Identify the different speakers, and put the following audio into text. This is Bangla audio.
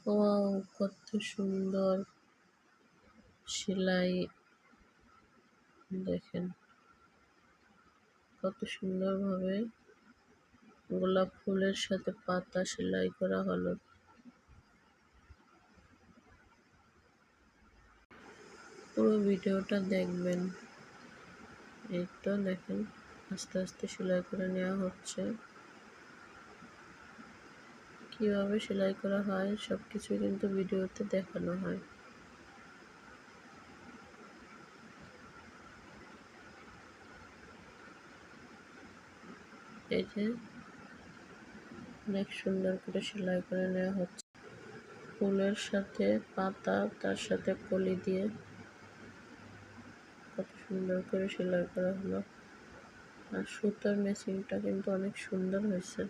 Speaker 1: ওয়াও! কত সুন্দর সেলাই দেখেন। কত সুন্দরভাবে গোলাপ ফুলের সাথে পাতা সেলাই করা হলো। পুরো ভিডিওটা দেখবেন। এই তো দেখেন আস্তে আস্তে সেলাই করে নেওয়া হচ্ছে। কিভাবে সেলাই করা হয় সবকিছু কিন্তু ভিডিওতে দেখানো হয়। এই যে অনেক সুন্দর করে সেলাই করে নেওয়া হচ্ছে। ফুলের সাথে পাতা, তার সাথে কলি দিয়ে কত সুন্দর করে সেলাই করা হলো। আর সুতার ম্যাচিংটা কিন্তু অনেক সুন্দর হয়েছে।